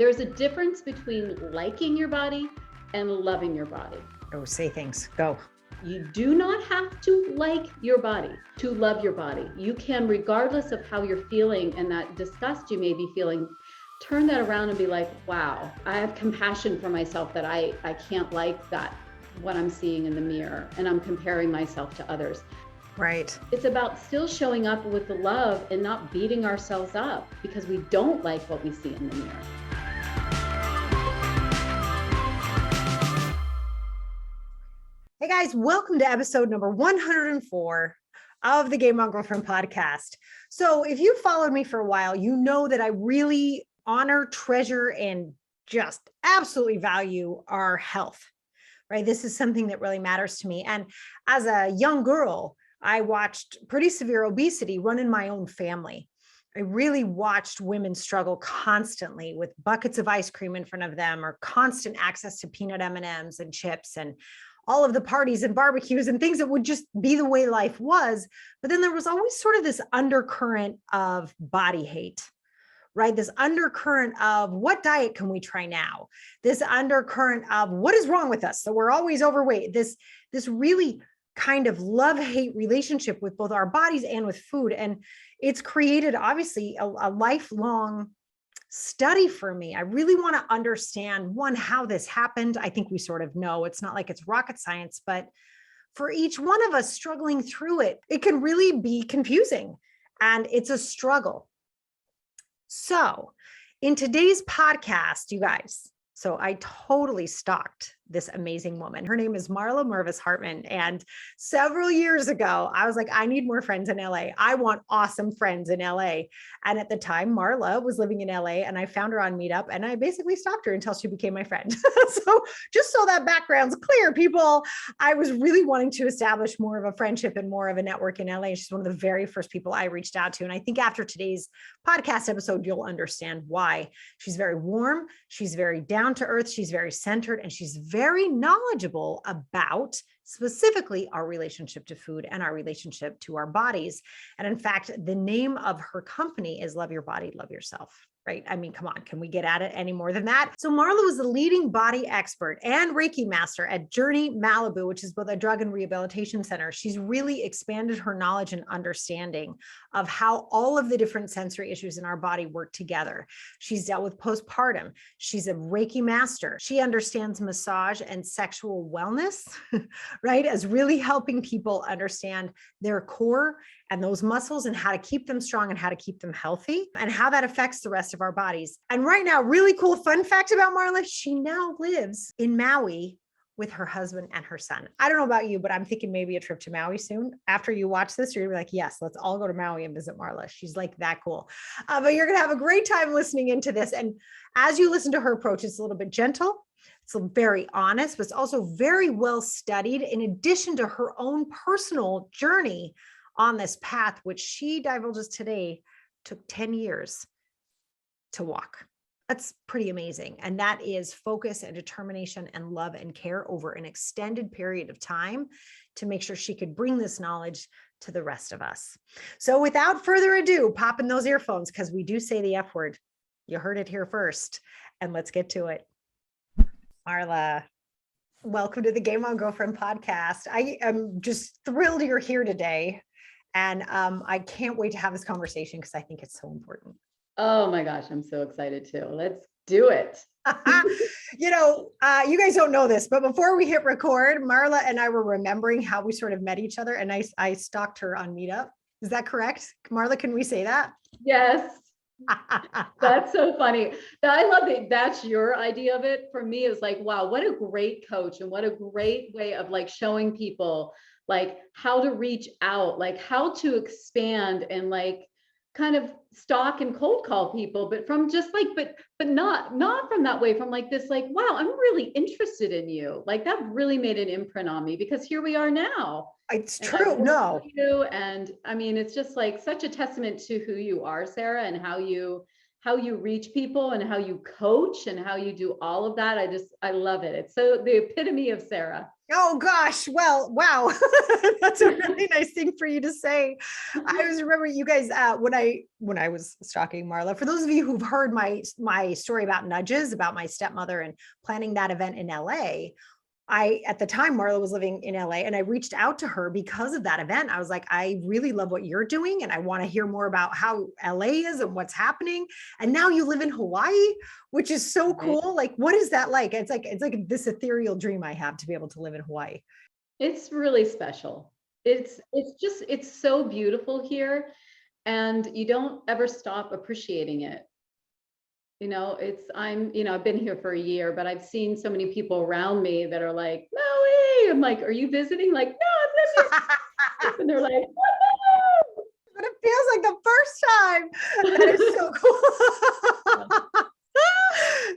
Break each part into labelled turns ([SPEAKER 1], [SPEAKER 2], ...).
[SPEAKER 1] There's a difference between liking your body and loving your body.
[SPEAKER 2] Oh, say things. Go.
[SPEAKER 1] You do not have to like your body to love your body. You can, regardless of how you're feeling and that disgust you may be feeling, turn that around and be like, wow, I have compassion for myself that I can't like that, what I'm seeing in the mirror, and I'm comparing myself to others.
[SPEAKER 2] Right.
[SPEAKER 1] It's about still showing up with the love and not beating ourselves up because we don't like what we see in the mirror.
[SPEAKER 2] Hey guys, welcome to episode number 104 of the Game On Girlfriend podcast. So if you followed me for a while, you know that I really honor, treasure, and just absolutely value our health, right? This is something that really matters to me. And as a young girl, I watched pretty severe obesity run in my own family. I really watched women struggle constantly with buckets of ice cream in front of them or constant access to peanut M&Ms and chips and all of the parties and barbecues and things that would just be the way life was. But then there was always sort of this undercurrent of body hate, right? This undercurrent of what diet can we try now? This undercurrent of what is wrong with us? So we're always overweight. This really kind of love-hate relationship with both our bodies and with food. And it's created obviously a lifelong study for me. I really want to understand, one, how this happened. I think we sort of know. It's not like it's rocket science, but for each one of us struggling through it, it can really be confusing and it's a struggle. So in today's podcast, you guys, so I totally stalked this amazing woman. Her name is Marla Mervis-Hartmann. And several years ago, I was like, I need more friends in LA. I want awesome friends in LA. And at the time, Marla was living in LA and I found her on Meetup and I basically stalked her until she became my friend. So just so that background's clear, people, I was really wanting to establish more of a friendship and more of a network in LA. She's one of the very first people I reached out to. And I think after today's podcast episode, you'll understand why. She's very warm. She's very down to earth. She's very centered and she's very knowledgeable about specifically our relationship to food and our relationship to our bodies. And in fact, the name of her company is Love Your Body, Love Yourself. Right? I mean, come on, can we get at it any more than that? So Marla was the leading body expert and Reiki Master at Journey Malibu, which is both a drug and rehabilitation center. She's really expanded her knowledge and understanding of how all of the different sensory issues in our body work together. She's dealt with postpartum. She's a Reiki Master. She understands massage and sexual wellness, right? As really helping people understand their core and those muscles and how to keep them strong and how to keep them healthy and how that affects the rest of our bodies. And right now, really cool fun fact about Marla, she now lives in Maui with her husband and her son. I don't know about you, but I'm thinking maybe a trip to Maui soon. After you watch this, you're gonna be like, yes, let's all go to Maui and visit Marla. She's like that cool. But you're gonna have a great time listening into this. And as you listen to her approach, it's a little bit gentle. It's very honest, but it's also very well studied in addition to her own personal journey on this path, which she divulges today, took 10 years to walk. That's pretty amazing. And that is focus and determination and love and care over an extended period of time to make sure she could bring this knowledge to the rest of us. So without further ado, pop in those earphones because we do say the F word. You heard it here first. And let's get to it. Marla, welcome to the Game On Girlfriend podcast. I am just thrilled you're here today. And I can't wait to have this conversation because I think it's so important.
[SPEAKER 1] Oh my gosh, I'm so excited too. Let's do it.
[SPEAKER 2] You guys don't know this, but before we hit record, Marla and I were remembering how we sort of met each other and I stalked her on Meetup. Is that correct? Marla, can we say that?
[SPEAKER 1] Yes. That's so funny. I love it. That's your idea of it. For me, it's like, wow, what a great coach and what a great way of like showing people like how to reach out, like how to expand and like kind of stalk and cold call people, but from just like, but not from that way, from like this, like, wow, I'm really interested in you. Like that really made an imprint on me because here we are now.
[SPEAKER 2] It's true. No.
[SPEAKER 1] And I mean, it's just like such a testament to who you are, Sarah, and how you reach people and how you coach and how you do all of that. I love it. It's so the epitome of Sarah.
[SPEAKER 2] Oh gosh. Well, wow. That's a really nice thing for you to say. I was remember you guys when I was stalking Marla. For those of you who've heard my story about nudges, about my stepmother and planning that event in LA, at the time, Marla was living in LA, and I reached out to her because of that event. I was like, I really love what you're doing, and I want to hear more about how LA is and what's happening. And now you live in Hawaii, which is so cool. Like, what is that like? It's like this ethereal dream I have to be able to live in Hawaii.
[SPEAKER 1] It's really special. It's so beautiful here, and you don't ever stop appreciating it. I've been here for a year, but I've seen so many people around me that are like, no way. I'm like, are you visiting? Like, no, I've lived here. And they're like, oh,
[SPEAKER 2] But it feels like the first time. That is so cool.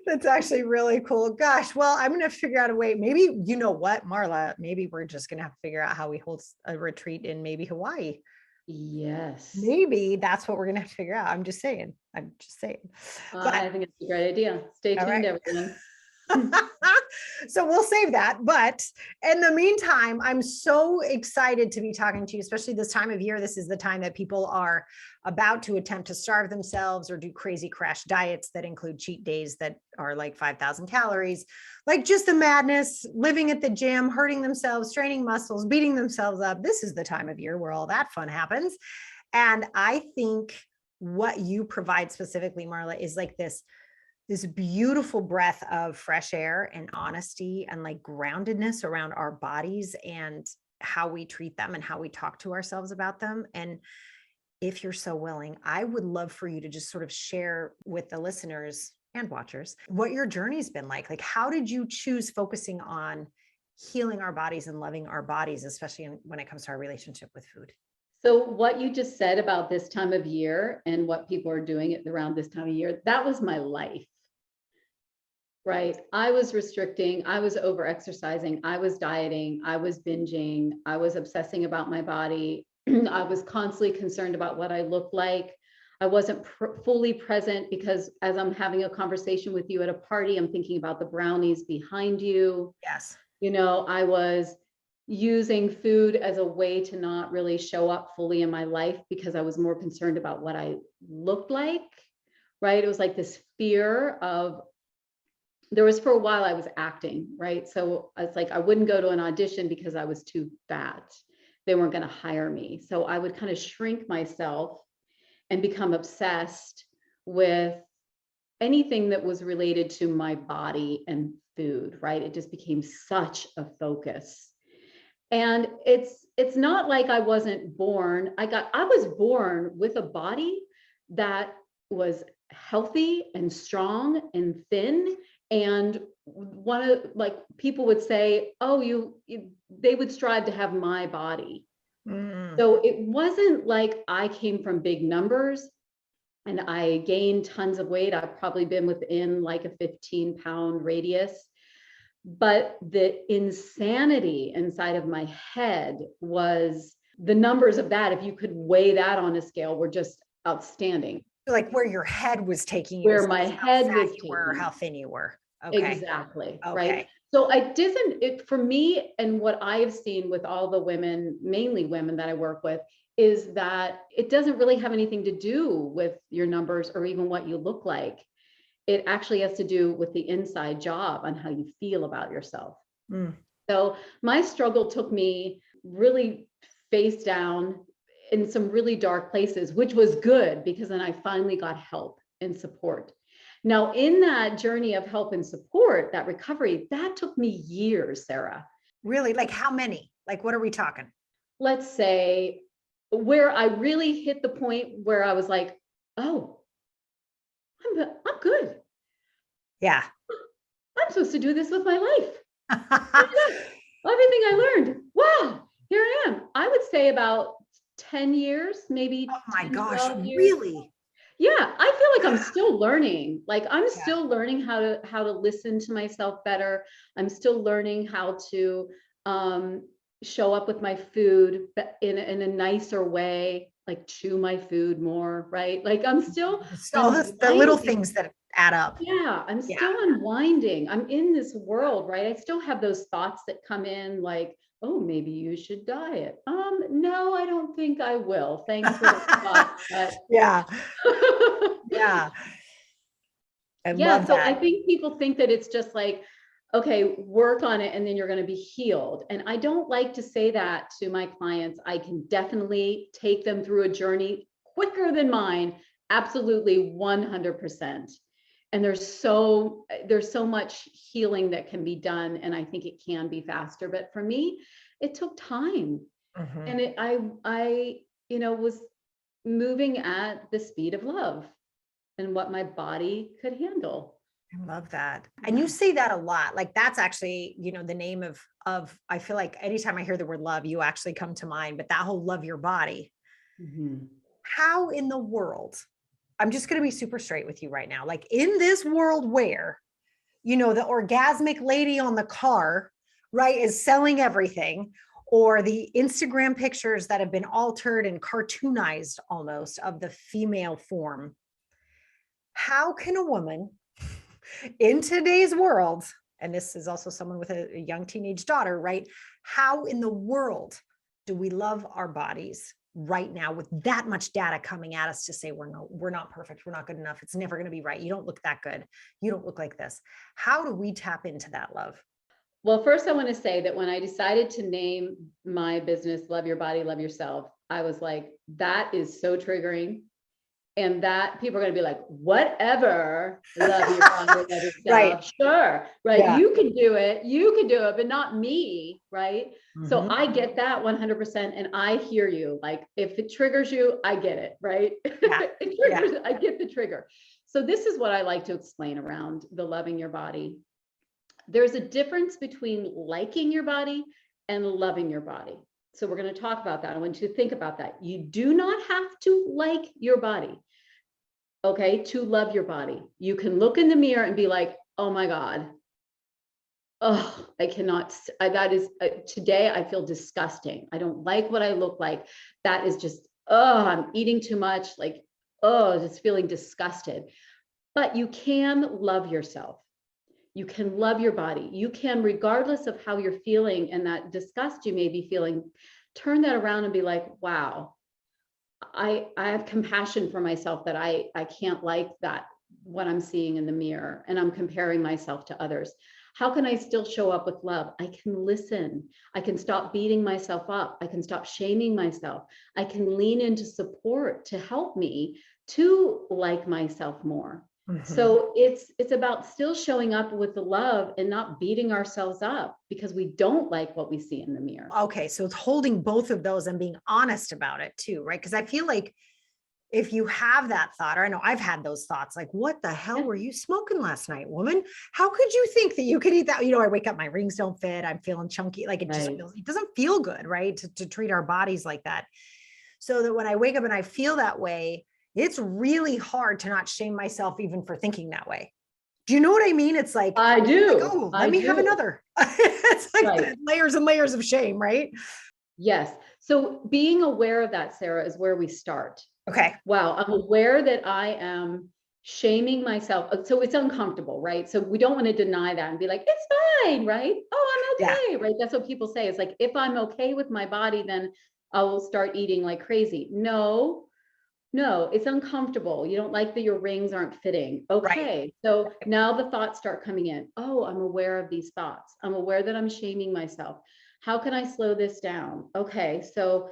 [SPEAKER 2] That's actually really cool. Gosh, well, I'm going to figure out a way. Maybe, you know what, Marla, maybe we're just going to have to figure out how we hold a retreat in maybe Hawaii.
[SPEAKER 1] yes.
[SPEAKER 2] Maybe that's what we're going to have to figure out. I'm just saying. But
[SPEAKER 1] I think it's a great idea. Stay tuned,
[SPEAKER 2] right.
[SPEAKER 1] everyone.
[SPEAKER 2] So we'll save that. But in the meantime, I'm so excited to be talking to you, especially this time of year. This is the time that people are about to attempt to starve themselves or do crazy crash diets that include cheat days that are like 5,000 calories, like just the madness, living at the gym, hurting themselves, straining muscles, beating themselves up. This is the time of year where all that fun happens. And I think what you provide specifically, Marla, is like this beautiful breath of fresh air and honesty and like groundedness around our bodies and how we treat them and how we talk to ourselves about them. And if you're so willing, I would love for you to just sort of share with the listeners and watchers what your journey's been like. Like, how did you choose focusing on healing our bodies and loving our bodies, especially when it comes to our relationship with food?
[SPEAKER 1] So what you just said about this time of year and what people are doing around this time of year, that was my life. Right. I was restricting, I was over exercising, I was dieting, I was binging, I was obsessing about my body. I was constantly concerned about what I looked like. I wasn't fully present because as I'm having a conversation with you at a party, I'm thinking about the brownies behind you.
[SPEAKER 2] Yes.
[SPEAKER 1] I was using food as a way to not really show up fully in my life because I was more concerned about what I looked like. Right. It was like this fear of, there was for a while I was acting, right? So it's like I wouldn't go to an audition because I was too fat. They weren't going to hire me. So I would kind of shrink myself and become obsessed with anything that was related to my body and food, right? It just became such a focus. And it's not like I wasn't born. I was born with a body that was healthy and strong and thin. And one of like people would say, oh, they would strive to have my body. So it wasn't like I came from big numbers and I gained tons of weight. I've probably been within like a 15-pound radius. But the insanity inside of my head was the numbers of that. If you could weigh that on a scale, were just outstanding.
[SPEAKER 2] Like where your head was taking you,
[SPEAKER 1] Where my head was taking
[SPEAKER 2] or how thin you were. Okay.
[SPEAKER 1] Exactly.
[SPEAKER 2] Okay.
[SPEAKER 1] Right. So for me, and what I've seen with all the women, mainly women that I work with, is that it doesn't really have anything to do with your numbers or even what you look like. It actually has to do with the inside job on how you feel about yourself. So my struggle took me really face down in some really dark places, which was good because then I finally got help and support. Now, in that journey of help and support, that recovery, that took me years, Sarah.
[SPEAKER 2] Really? Like how many? Like, what are we talking?
[SPEAKER 1] Let's say where I really hit the point where I was like, oh, I'm good.
[SPEAKER 2] Yeah.
[SPEAKER 1] I'm supposed to do this with my life. Everything I learned. Wow, here I am. I would say about 10 years, maybe.
[SPEAKER 2] Oh my
[SPEAKER 1] 10,
[SPEAKER 2] gosh,
[SPEAKER 1] 12 years.
[SPEAKER 2] really?
[SPEAKER 1] Yeah, I feel like I'm still learning. Like I'm still learning how to listen to myself better. I'm still learning how to show up with my food in a nicer way, like chew my food more, right? Like I'm still
[SPEAKER 2] all the little things that add up.
[SPEAKER 1] Yeah, I'm still unwinding. I'm in this world, right? I still have those thoughts that come in like, oh, maybe you should diet. No, I don't think I will. Thanks for the thought, but
[SPEAKER 2] Yeah. Yeah. I
[SPEAKER 1] yeah,
[SPEAKER 2] love
[SPEAKER 1] so I
[SPEAKER 2] that.
[SPEAKER 1] think people think that it's just like, okay, work on it and then you're going to be healed. And I don't like to say that to my clients. I can definitely take them through a journey quicker than mine. Absolutely 100%. And there's so much healing that can be done. And I think it can be faster. But for me, it took time.
[SPEAKER 2] Mhm.
[SPEAKER 1] And I was moving at the speed of love and what my body could handle.
[SPEAKER 2] I love that. And you say that a lot. Like that's actually, the name of I feel like anytime I hear the word love, you actually come to mind, but that whole love your body.
[SPEAKER 1] Mhm.
[SPEAKER 2] How in the world, I'm just going to be super straight with you right now. Like in this world where, the orgasmic lady on the car, right, is selling everything, or the Instagram pictures that have been altered and cartoonized almost of the female form. How can a woman in today's world, and this is also someone with a young teenage daughter, right? How in the world do we love our bodies right now with that much data coming at us to say we're not perfect, we're not good enough, it's never going to be right, you don't look that good, you don't look like this? How do we tap into that love?
[SPEAKER 1] Well, first, I want to say that when I decided to name my business Love Your Body, Love Yourself, I was like, that is so triggering. And that people are going to be like, whatever, love your body, love yourself.
[SPEAKER 2] Right.
[SPEAKER 1] Sure. Right.
[SPEAKER 2] Yeah.
[SPEAKER 1] You can do it, but not me. Right. So I get that 100%. And I hear you. Like if it triggers you, I get it. Right.
[SPEAKER 2] Yeah.
[SPEAKER 1] It triggers, I get the trigger. So this is what I like to explain around the loving your body. There's a difference between liking your body and loving your body. So we're going to talk about that. I want you to think about that. You do not have to like your body, okay, to love your body. You can look in the mirror and be like, oh my God, oh, I cannot, today I feel disgusting. I don't like what I look like. That is just, oh, I'm eating too much, like, oh, just feeling disgusted. But you can love yourself. You can love your body. You can, regardless of how you're feeling and that disgust you may be feeling, turn that around and be like, wow, I have compassion for myself that I can't like that, what I'm seeing in the mirror, and I'm comparing myself to others. How can I still show up with love? I can listen. I can stop beating myself up. I can stop shaming myself. I can lean into support to help me to like myself more.
[SPEAKER 2] Mhm.
[SPEAKER 1] So it's about still showing up with the love and not beating ourselves up because we don't like what we see in the mirror.
[SPEAKER 2] Okay, so it's holding both of those and being honest about it too, right? Because I feel like if you have that thought, or I know I've had those thoughts, like, what the hell were you smoking last night, woman? How could you think that you could eat that? I wake up, my rings don't fit, I'm feeling chunky, like it just
[SPEAKER 1] Right.
[SPEAKER 2] feels, it doesn't feel good, right? To treat our bodies like that. So that when I wake up and I feel that way, it's really hard to not shame myself even for thinking that way. Do you know what I mean? It's like,
[SPEAKER 1] I do.
[SPEAKER 2] oh,
[SPEAKER 1] I
[SPEAKER 2] let me have
[SPEAKER 1] do.
[SPEAKER 2] another. It's like
[SPEAKER 1] Right.
[SPEAKER 2] layers and layers of shame, right?
[SPEAKER 1] Yes. So being aware of that, Sarah, is where we start.
[SPEAKER 2] Okay.
[SPEAKER 1] Wow, I'm aware that I am shaming myself. So it's uncomfortable, right? So we don't want to deny that and be like, it's fine, right? Oh, I'm
[SPEAKER 2] Yeah.
[SPEAKER 1] okay, right? That's what people say. It's like, if I'm okay with my body, then I will start eating like crazy. No, it's uncomfortable. You don't like that your rings aren't fitting.
[SPEAKER 2] Right.
[SPEAKER 1] Okay. So now the thoughts start coming in. Oh, I'm aware of these thoughts. I'm aware that I'm shaming myself. How can I slow this down? Okay. So,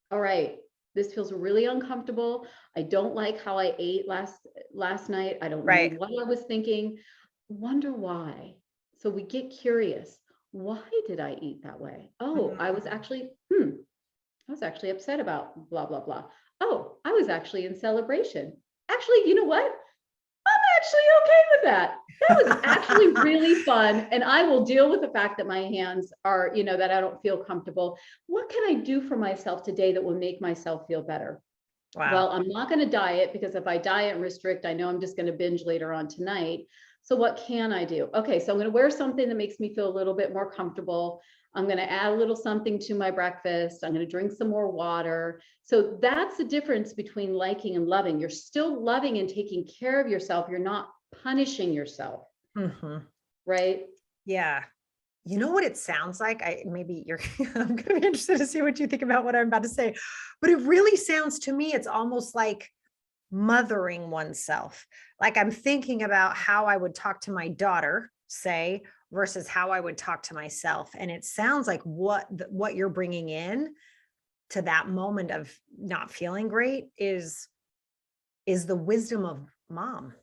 [SPEAKER 1] all right. This feels really uncomfortable. I don't like how I ate last night. I don't know
[SPEAKER 2] Right.
[SPEAKER 1] what I was thinking. Wonder why. So we get curious. Why did I eat that way? Oh, I was actually upset about blah, blah, blah. Oh, I was actually in celebration. Actually, you know what? I'm actually okay with that. That was actually really fun. And I will deal with the fact that my hands are, that I don't feel comfortable. What can I do for myself today that will make myself feel better?
[SPEAKER 2] Wow.
[SPEAKER 1] Well, I'm not going to diet because if I diet and restrict, I know I'm just going to binge later on tonight. So what can I do? Okay, so I'm going to wear something that makes me feel a little bit more comfortable. I'm going to add a little something to my breakfast. I'm going to drink some more water. So that's the difference between liking and loving. You're still loving and taking care of yourself. You're not punishing yourself.
[SPEAKER 2] Mm-hmm.
[SPEAKER 1] Right?
[SPEAKER 2] Yeah. You know what it sounds like? Maybe you're, I'm going to be interested to see what you think about what I'm about to say, but it really sounds to me, it's almost like mothering oneself. Like I'm thinking about how I would talk to my daughter, say, versus how I would talk to myself. And it sounds like what you're bringing in to that moment of not feeling great is the wisdom of mom.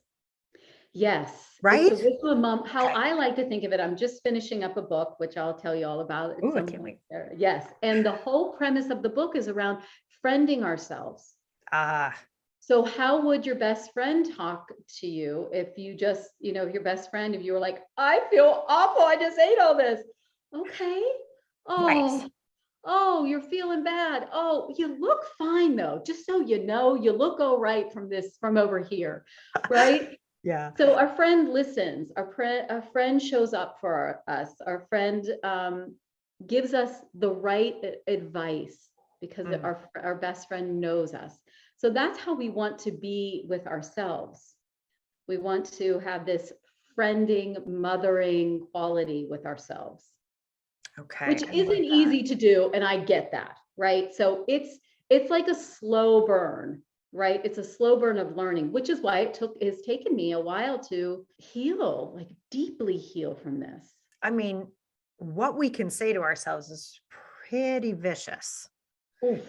[SPEAKER 1] Yes.
[SPEAKER 2] Right?
[SPEAKER 1] It's the wisdom of mom. How
[SPEAKER 2] Okay.
[SPEAKER 1] I like to think of it, I'm just finishing up a book, which I'll tell you all about.
[SPEAKER 2] Ooh, I can't wait.
[SPEAKER 1] Yes. And the whole premise of the book is around friending ourselves.
[SPEAKER 2] Ah,
[SPEAKER 1] So how would your best friend talk to you if you just, your best friend, if you were like, I feel awful, I just ate all this. Okay.
[SPEAKER 2] right.
[SPEAKER 1] Oh, you're feeling bad. Oh, you look fine though. Just so you know, you look all right from over here. Right.
[SPEAKER 2] Yeah.
[SPEAKER 1] So our friend listens, our friend shows up for us. Our friend gives us the right advice because
[SPEAKER 2] Mm,
[SPEAKER 1] our best friend knows us. So that's how we want to be with ourselves. We want to have this friending, mothering quality with ourselves,
[SPEAKER 2] okay.
[SPEAKER 1] which
[SPEAKER 2] I love
[SPEAKER 1] isn't
[SPEAKER 2] that.
[SPEAKER 1] easy to do. And I get that, right? So it's like a slow burn, right? It's a slow burn of learning, which is why it's taken me a while to heal, like deeply heal from this.
[SPEAKER 2] I mean, what we can say to ourselves is pretty vicious.
[SPEAKER 1] Oof.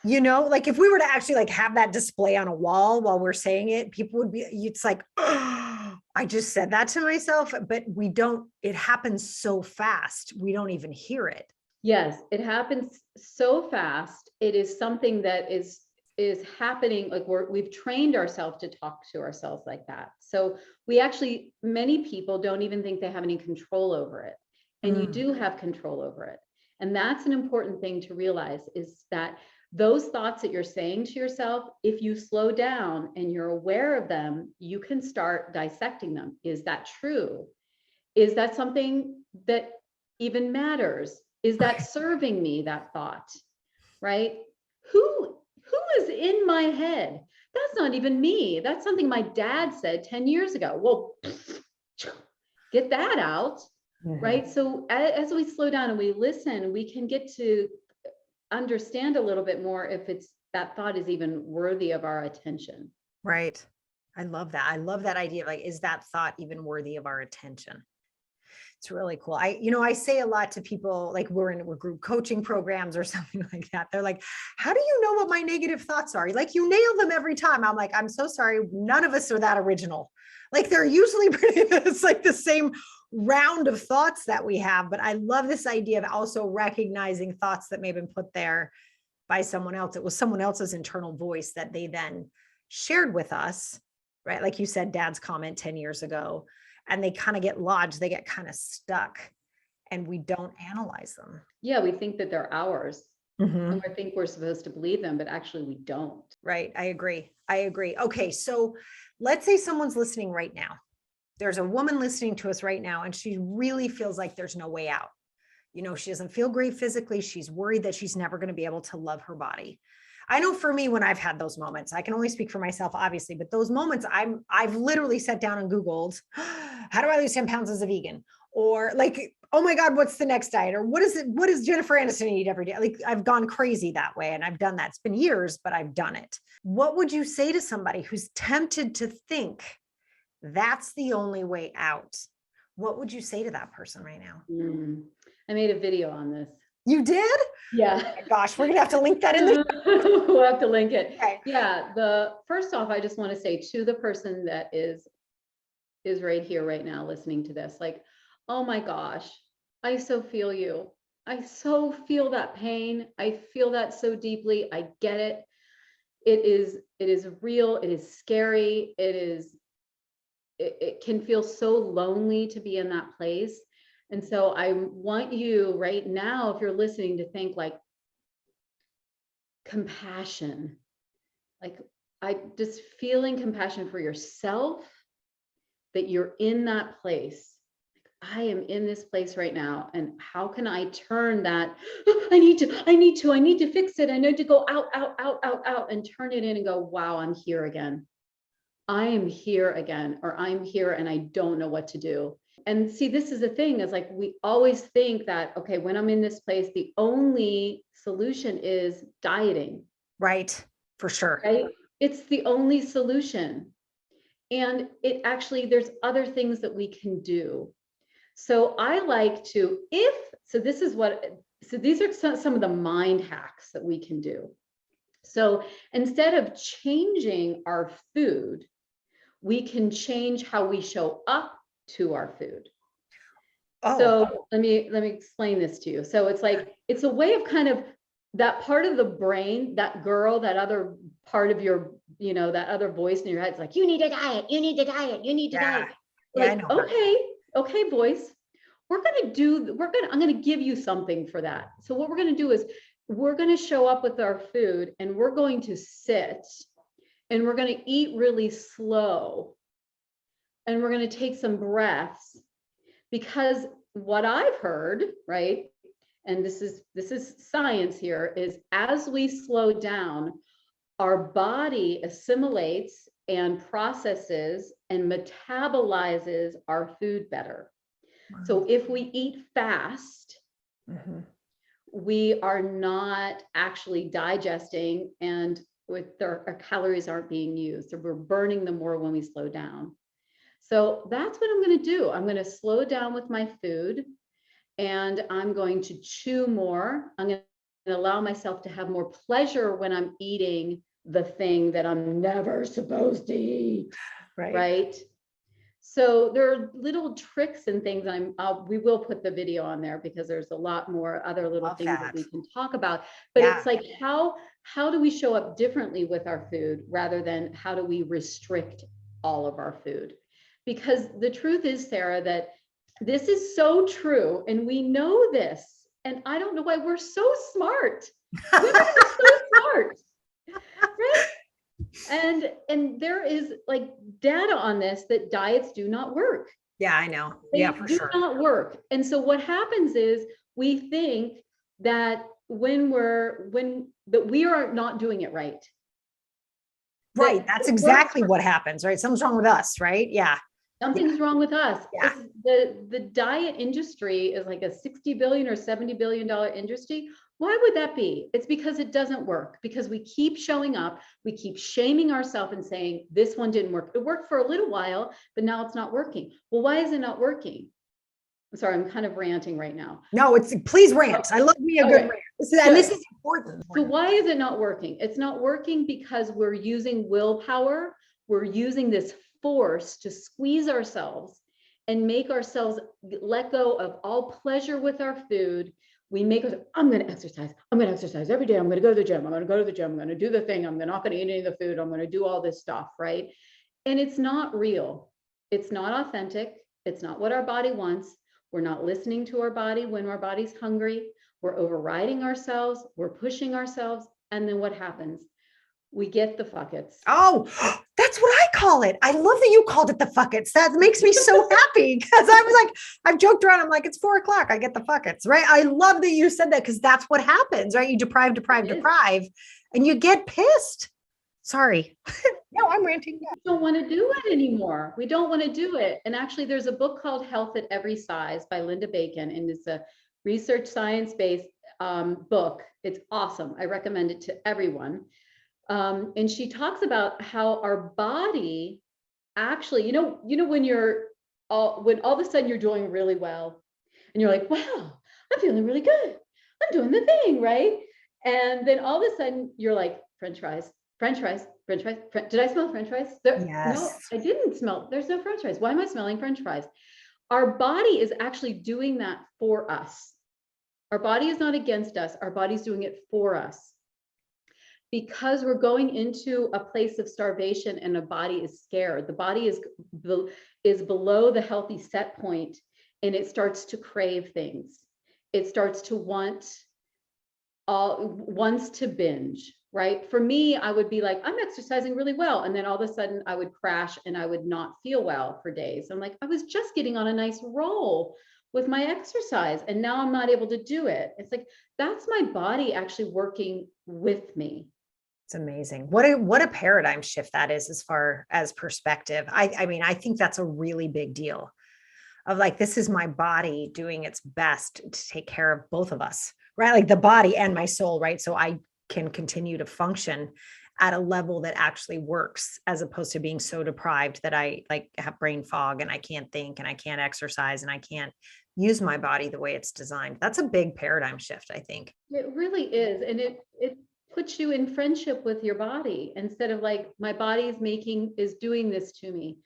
[SPEAKER 2] Like if we were to actually like have that display on a wall while we're saying it, people would be, it's like, oh, I just said that to myself, but we don't, it happens so fast. We don't even hear it.
[SPEAKER 1] Yes, it happens so fast. It is something that is happening. Like we've trained ourselves to talk to ourselves like that. So many people don't even think they have any control over it. And you
[SPEAKER 2] Mm,
[SPEAKER 1] do have control over it. And that's an important thing to realize is that those thoughts that you're saying to yourself, if you slow down and you're aware of them, you can start dissecting them. Is that true? Is that something that even matters? Is that serving me, that thought? Right? Who is in my head? That's not even me. That's something my dad said 10 years ago. Well, get that out.
[SPEAKER 2] mhm.
[SPEAKER 1] Right? So as we slow down and we listen, we can get to understand a little bit more if that thought is even worthy of our attention.
[SPEAKER 2] Right. I love that. I love that idea. Like, is that thought even worthy of our attention? It's really cool. I say a lot to people, like we're group coaching programs or something like that. They're like, how do you know what my negative thoughts are? Like you nail them every time. I'm like, I'm so sorry. None of us are that original. Like they're usually it's like the same round of thoughts that we have. But I love this idea of also recognizing thoughts that may have been put there by someone else. It was someone else's internal voice that they then shared with us, right? Like you said, dad's comment 10 years ago, and they kind of get lodged, they get kind of stuck, and we don't analyze them.
[SPEAKER 1] Yeah, we think that they're ours and
[SPEAKER 2] Mhm.
[SPEAKER 1] we think we're supposed to believe them, but actually we don't.
[SPEAKER 2] Right. I agree. I agree. Okay. So let's say someone's listening right now. There's a woman listening to us right now, and she really feels like there's no way out. She doesn't feel great physically. She's worried that she's never going to be able to love her body. I know for me, when I've had those moments, I can only speak for myself, obviously, but those moments I've literally sat down and Googled, how do I lose 10 pounds as a vegan? Or like, oh my God, what's the next diet? Or what does Jennifer Aniston eat every day? Like I've gone crazy that way. And I've done that. It's been years, but I've done it. What would you say to somebody who's tempted to think that's the only way out? What would you say to that person right now?
[SPEAKER 1] I made a video on this.
[SPEAKER 2] You did?
[SPEAKER 1] Yeah.
[SPEAKER 2] My gosh, we're gonna have to link that in the
[SPEAKER 1] We'll have to link it.
[SPEAKER 2] okay.
[SPEAKER 1] Yeah. First off, I just want to say to the person that is right here, right now, listening to this, like, oh my gosh, I so feel you. I so feel that pain. I feel that so deeply. I get it. It is real. It is scary. It can feel so lonely to be in that place. And so I want you right now, if you're listening, to think like compassion, like I just feeling compassion for yourself, that you're in that place. I am in this place right now. And how can I turn that? I need to fix it. I need to go out, and turn it in and go, wow, I'm here again. I am here again, or I'm here and I don't know what to do. And see, this is the thing, is like, we always think that, okay, when I'm in this place, the only solution is dieting.
[SPEAKER 2] Right. For sure.
[SPEAKER 1] Right? It's the only solution. And it actually, there's other things that we can do. So I like to, so these are some of the mind hacks that we can do. So instead of changing our food, we can change how we show up to our food.
[SPEAKER 2] Oh.
[SPEAKER 1] So let me explain this to you. So it's like, it's a way of kind of that part of the brain, that girl, that other part of your, that other voice in your head is like, you need to diet, you need to diet, you need to diet. Like,
[SPEAKER 2] I know.
[SPEAKER 1] Okay, voice, I'm going to give you something for that. So what we're going to do is we're going to show up with our food, and we're going to sit, and we're going to eat really slow, and we're going to take some breaths, because what I've heard, right, and this is science here, is as we slow down, our body assimilates and processes and metabolizes our food better. So if we eat fast, we are not actually digesting, and our calories aren't being used. So we're burning them more when we slow down. So that's what I'm going to do. I'm going to slow down with my food, and I'm going to chew more. I'm going to allow myself to have more pleasure when I'm eating the thing that I'm never supposed to eat. Right? So there are little tricks and things. We will put the video on there, because there's a lot more other little things that we can talk about. But it's like, how do we show up differently with our food, rather than how do we restrict all of our food? Because the truth is, Sarah, that this is so true, and we know this, and I don't know why we're so smart. Women are so smart, right? And there is like data on this, that diets do not work.
[SPEAKER 2] Yeah, I know.
[SPEAKER 1] They do not work. And so what happens is, we think that that we are not doing it right.
[SPEAKER 2] Right. That's exactly what happens, right? Something's wrong with us, right? Yeah.
[SPEAKER 1] Something's wrong with us.
[SPEAKER 2] Yeah.
[SPEAKER 1] The diet industry is like a $60 billion or $70 billion industry. Why would that be? It's because it doesn't work, because we keep showing up, we keep shaming ourselves and saying, this one didn't work. It worked for a little while, but now it's not working. Well, why is it not working? I'm sorry, I'm kind of ranting right now.
[SPEAKER 2] No, please rant. I love me a good rant. This is important.
[SPEAKER 1] So why is it not working? It's not working because we're using willpower. We're using this force to squeeze ourselves and make ourselves let go of all pleasure with our food. We make us, I'm going to exercise. I'm going to exercise every day. I'm going to go to the gym. I'm going to go to the gym. I'm going to do the thing. I'm not going to eat any of the food. I'm going to do all this stuff, right? And it's not real. It's not authentic. It's not what our body wants. We're not listening to our body when our body's hungry. We're overriding ourselves. We're pushing ourselves. And then what happens? We get the fuckets.
[SPEAKER 2] Oh, that's what I call it. I love that you called it the fuckets. That makes me so happy, because I was like, I've joked around. I'm like, it's 4 o'clock. I get the fuckets, right? I love that you said that, because that's what happens, right? You deprive, and you get pissed. Sorry. No, I'm ranting.
[SPEAKER 1] We don't want to do it anymore. We don't want to do it. And actually, there's a book called Health at Every Size by Linda Bacon, and it's a research science-based book. It's awesome. I recommend it to everyone. And she talks about how our body actually, when all of a sudden you're doing really well, and you're like, wow, I'm feeling really good. I'm doing the thing, right? And then all of a sudden you're like, French fries. Did I smell French fries?
[SPEAKER 2] Yes.
[SPEAKER 1] No, I didn't smell. There's no French fries. Why am I smelling French fries? Our body is actually doing that for us. Our body is not against us. Our body's doing it for us. Because we're going into a place of starvation and the body is scared. The body is below the healthy set point, and it starts to crave things. It starts to wants to binge, right? For me, I would be like, I'm exercising really well. And then all of a sudden I would crash and I would not feel well for days. I'm like, I was just getting on a nice roll with my exercise and now I'm not able to do it. It's like, that's my body actually working with me.
[SPEAKER 2] It's amazing. What a paradigm shift that is as far as perspective. I mean, I think that's a really big deal of like, this is my body doing its best to take care of both of us, right? Like the body and my soul, right? So I can continue to function at a level that actually works, as opposed to being so deprived that I like have brain fog and I can't think and I can't exercise and I can't use my body the way it's designed. That's a big paradigm shift, I think.
[SPEAKER 1] It really is. And it puts you in friendship with your body instead of like, my body is doing this to me.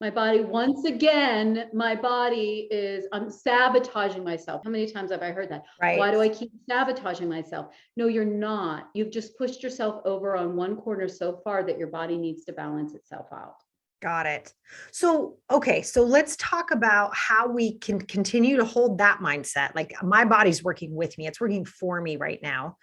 [SPEAKER 1] My body, once again, my body is, I'm sabotaging myself. How many times have I heard that?
[SPEAKER 2] Right.
[SPEAKER 1] Why do I keep sabotaging myself? No, you're not. You've just pushed yourself over on one corner so far that your body needs to balance itself out.
[SPEAKER 2] Got it. So, okay. So let's talk about how we can continue to hold that mindset. Like my body's working with me. It's working for me right now.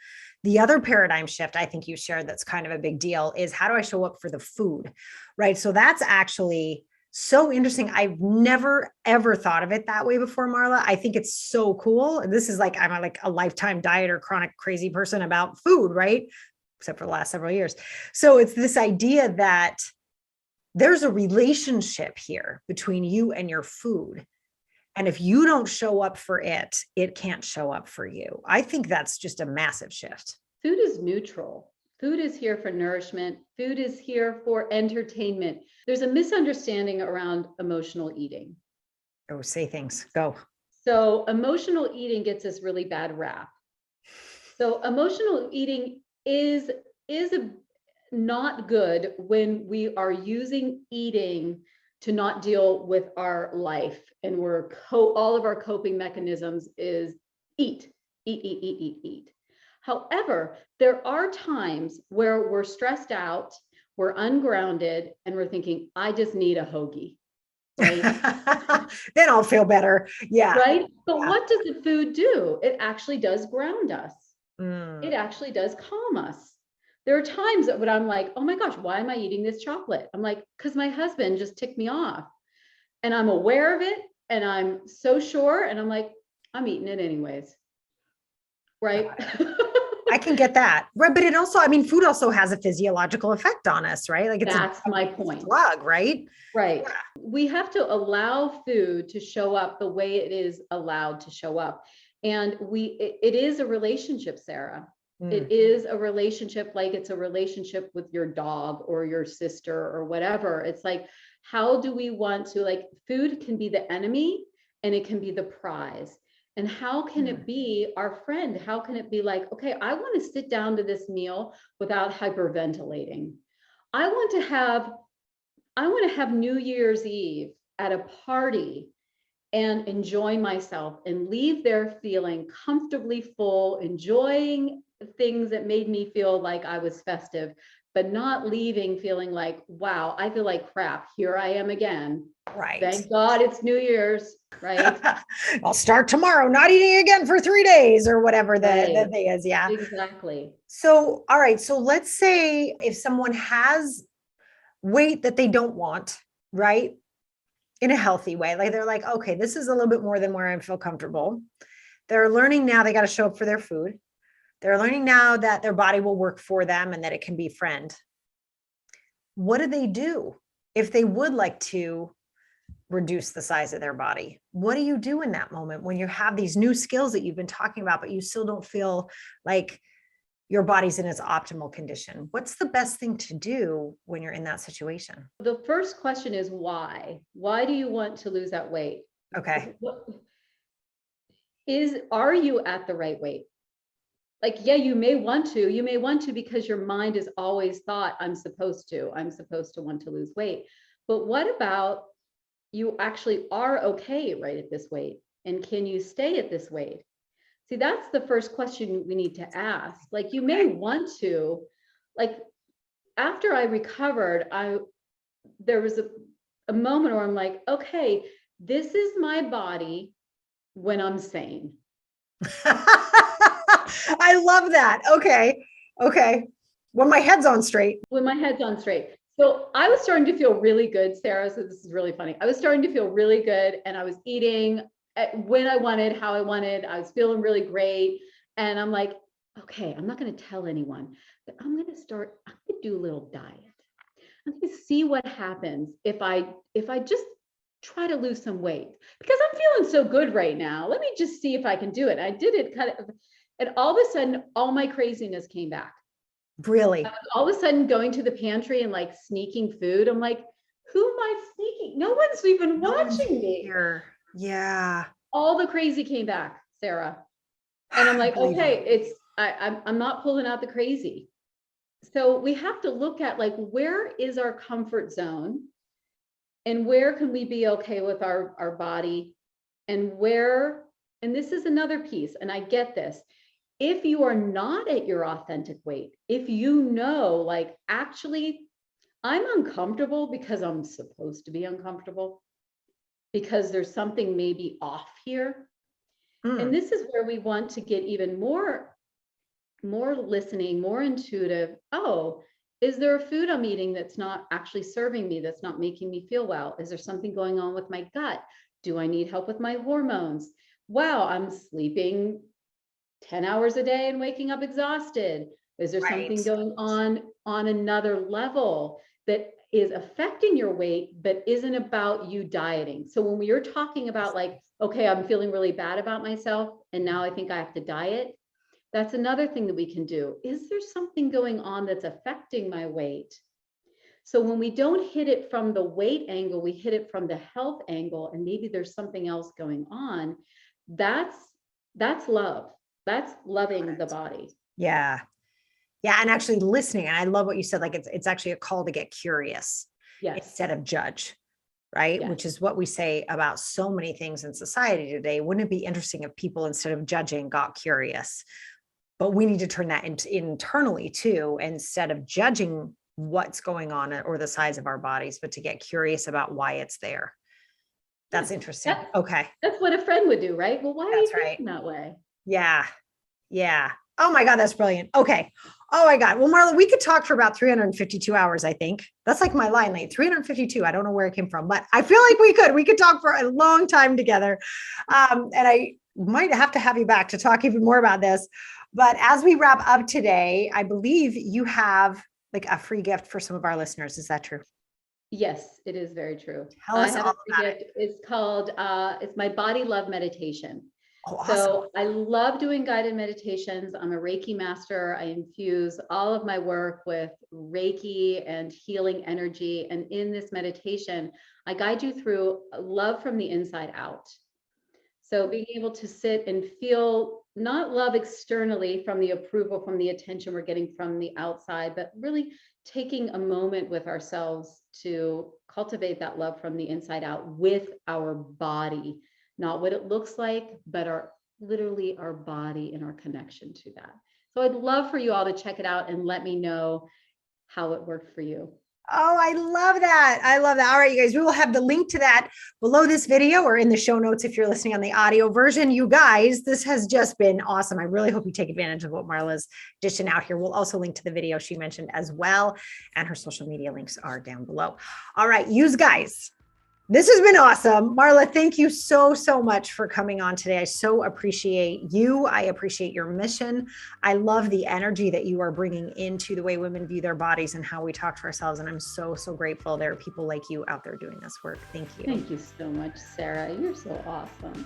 [SPEAKER 2] The other paradigm shift I think you shared that's kind of a big deal is how do I show up for the food? Right. So that's actually so interesting. I've never ever thought of it that way before, Marla. I think it's so cool. And this is like, I'm like a lifetime diet or chronic crazy person about food, right? Except for the last several years. So it's this idea that there's a relationship here between you and your food. And if you don't show up for it, it can't show up for you. I think that's just a massive shift.
[SPEAKER 1] Food is neutral. Food is here for nourishment. Food is here for entertainment. There's a misunderstanding around emotional eating.
[SPEAKER 2] Oh, say things. Go.
[SPEAKER 1] So emotional eating gets this really bad rap. So emotional eating is not good when we are using eating to not deal with our life, and all of our coping mechanisms is eat. However, there are times where we're stressed out, we're ungrounded, and we're thinking, I just need a hoagie, right?
[SPEAKER 2] Then I'll feel better. Yeah.
[SPEAKER 1] Right? But what does the food do? It actually does ground us.
[SPEAKER 2] Mm.
[SPEAKER 1] It actually does calm us. There are times that when I'm like, oh my gosh, why am I eating this chocolate? I'm like, because my husband just ticked me off. And I'm aware of it. And I'm so sure. And I'm like, I'm eating it anyways. Right?
[SPEAKER 2] I can get that. Right. But it also, I mean, food also has a physiological effect on us, right? Like
[SPEAKER 1] that's my point.
[SPEAKER 2] Drug, right?
[SPEAKER 1] Right. Yeah. We have to allow food to show up the way it is allowed to show up. And it is a relationship, Sarah. It is a relationship, like it's a relationship with your dog or your sister or whatever. It's like, how do we want to, like, food can be the enemy and it can be the prize. And how can it be our friend? How can it be like, okay, I want to sit down to this meal without hyperventilating. I want to have New Year's Eve at a party and enjoy myself and leave there feeling comfortably full, enjoying things that made me feel like I was festive, but not leaving feeling like, wow, I feel like crap. Here I am again.
[SPEAKER 2] Right.
[SPEAKER 1] Thank God it's New Year's, right?
[SPEAKER 2] I'll start tomorrow, not eating again for 3 days or whatever the thing is. Yeah,
[SPEAKER 1] exactly.
[SPEAKER 2] So, all right. So let's say if someone has weight that they don't want, right? In a healthy way, like they're like, okay, this is a little bit more than where I feel comfortable. They're learning now they got to show up for their food. They're learning now that their body will work for them and that it can befriend. What do they do if they would like to reduce the size of their body? What do you do in that moment when you have these new skills that you've been talking about, but you still don't feel like your body's in its optimal condition? What's the best thing to do when you're in that situation?
[SPEAKER 1] The first question is why? Why do you want to lose that weight?
[SPEAKER 2] Okay.
[SPEAKER 1] Are you at the right weight? Like, yeah, you may want to because your mind has always thought, I'm supposed to want to lose weight. But what about you actually are okay right at this weight? And can you stay at this weight? See, that's the first question we need to ask. Like, you may want to, like, after I recovered, there was a moment where I'm like, okay, this is my body when I'm sane.
[SPEAKER 2] I love that. Okay. When my head's on straight.
[SPEAKER 1] When my head's on straight. So I was starting to feel really good, Sarah. So this is really funny. I was starting to feel really good and I was eating when I wanted, how I wanted. I was feeling really great. And I'm like, okay, I'm not going to tell anyone, but I'm going to do a little diet. I'm going to see what happens if I just try to lose some weight, because I'm feeling so good right now. Let me just see if I can do it. I did it kind of, and all of a sudden, all my craziness came back.
[SPEAKER 2] Really?
[SPEAKER 1] All of a sudden going to the pantry and like sneaking food. I'm like, who am I sneaking? No one's even watching me.
[SPEAKER 2] Here. Yeah.
[SPEAKER 1] All the crazy came back, Sarah. And I'm like, okay, I'm not pulling out the crazy. So we have to look at like, where is our comfort zone and where can we be okay with our body, and this is another piece. And I get this. If you are not at your authentic weight, if you know, like, actually, I'm uncomfortable because I'm supposed to be uncomfortable, because there's something maybe off here. And this is where we want to get even more listening, more intuitive. Oh, is there a food I'm eating that's not actually serving me, that's not making me feel well? Is there something going on with my gut? Do I need help with my hormones? Wow, I'm sleeping 10 hours a day and waking up exhausted. Is there something going on another level that is affecting your weight, but isn't about you dieting? So when we are talking about like, okay, I'm feeling really bad about myself, and now I think I have to diet, that's another thing that we can do. Is there something going on that's affecting my weight? So when we don't hit it from the weight angle, we hit it from the health angle, and maybe there's something else going on. That's love. That's loving the body.
[SPEAKER 2] Yeah. Yeah. And actually listening. And I love what you said. Like it's actually a call to get curious instead of judge. Right. Yes. Which is what we say about so many things in society today. Wouldn't it be interesting if people, instead of judging, got curious? But we need to turn that into internally too, instead of judging what's going on or the size of our bodies, but to get curious about why it's there. That's interesting. Okay.
[SPEAKER 1] That's what a friend would do, right? Well, why are you thinking that way?
[SPEAKER 2] Yeah. Yeah. Oh my God, that's brilliant. Okay. Oh my God. Well, Marla, we could talk for about 352 hours, I think. That's like my line late, 352. I don't know where it came from, but I feel like we could talk for a long time together. And I might have to have you back to talk even more about this. But as we wrap up today, I believe you have like a free gift for some of our listeners. Is that true?
[SPEAKER 1] Yes, it is very true.
[SPEAKER 2] Tell us all about
[SPEAKER 1] it. It's called, it's my body love meditation.
[SPEAKER 2] Oh, awesome.
[SPEAKER 1] So I love doing guided meditations. I'm a Reiki Master. I infuse all of my work with Reiki and healing energy. And in this meditation, I guide you through love from the inside out. So being able to sit and feel not love externally from the approval, from the attention we're getting from the outside, but really taking a moment with ourselves to cultivate that love from the inside out with our body. Not what it looks like, but literally our body and our connection to that. So I'd love for you all to check it out and let me know how it worked for you.
[SPEAKER 2] Oh, I love that. I love that. All right, you guys, we will have the link to that below this video or in the show notes if you're listening on the audio version. You guys, this has just been awesome. I really hope you take advantage of what Marla's dishing out here. We'll also link to the video she mentioned as well, and her social media links are down below. All right, you guys. This has been awesome. Marla, thank you so, so much for coming on today. I so appreciate you. I appreciate your mission. I love the energy that you are bringing into the way women view their bodies and how we talk to ourselves. And I'm so, so grateful there are people like you out there doing this work. Thank you.
[SPEAKER 1] Thank you so much, Sarah. You're so awesome.